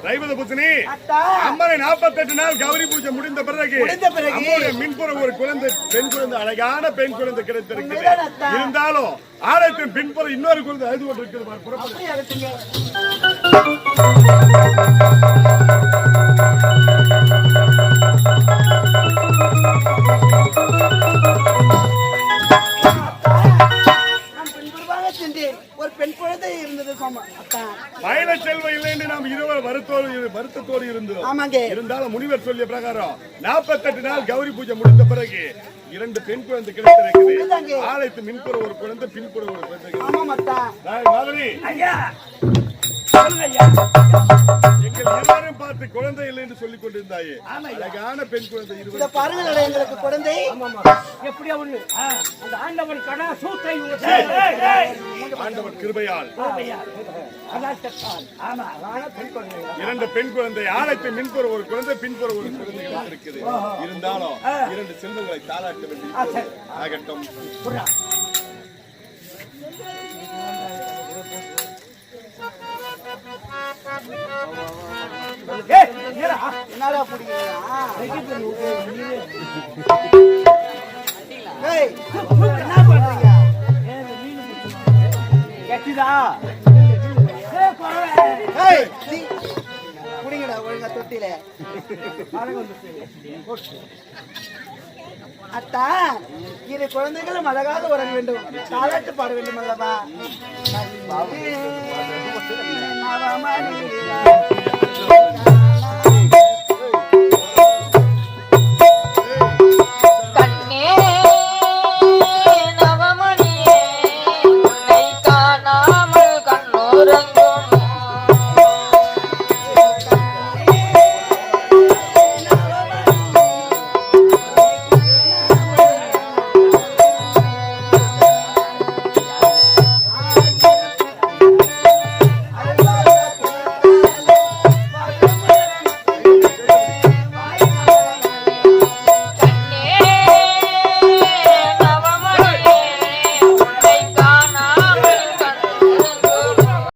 ரைவத புத்தினி அம்மனை 48 நாள் கௌரி பூஜை முடிந்த பிறகு அம்முடைய மின்புற ஒரு குழந்தை பெண் குழந்தை அழகான பெண் குழந்தை கிடைத்திருக்கிறது. இருந்தாலும் ஆலயத்தின் பின்புற இன்னொரு குழந்தை அழுது கொண்டு இருக்கிறது. ஒரு பெண் குழந்தை இருந்தது. பயண செல்வம் இல்லை என்று நாம் இருவர் வருத்தத்தோடு இருந்தோம். இருந்தாலும் முனிவர் சொல்லிய பிரகாரம் 48 நாள் கௌரி பூஜை முடிந்த பிறகு 2 பெண் குழந்தை கிடைத்திருக்கிறது. ஆலயத்து மின்புற ஒரு குழந்தை பின்புற ஒரு குழந்தை. எங்கள் இருவரும் பார்த்து குழந்தை இல்லை என்று சொல்லிக் கொண்டிருந்தாயே, அழகான பெண் குழந்தை இருவர் பாருங்கள். எங்களுக்கு குழந்தை எப்படி அவனு அந்த ஆண்டவன் கடா சூத்தை ஆண்டவன் கிருபையால் 2 பெண் குழந்தை ஆலயத்தை மின்புற ஒரு குழந்தை பின்புற ஒரு குழந்தை இருக்குது. இருந்தாலும் 2 செல்வங்களை தாளாட்ட வேண்டிய ஆகட்டும். என்னடா பிடிக்கிறா? என்ன பண்றீங்க? குடிங்கடா ஒழுங்கா தொட்டில. அத்தா, 2 குழந்தைகளும் அழகாக உறங்க வேண்டும், தாலாட்டு பாட வேண்டும் அல்லவா?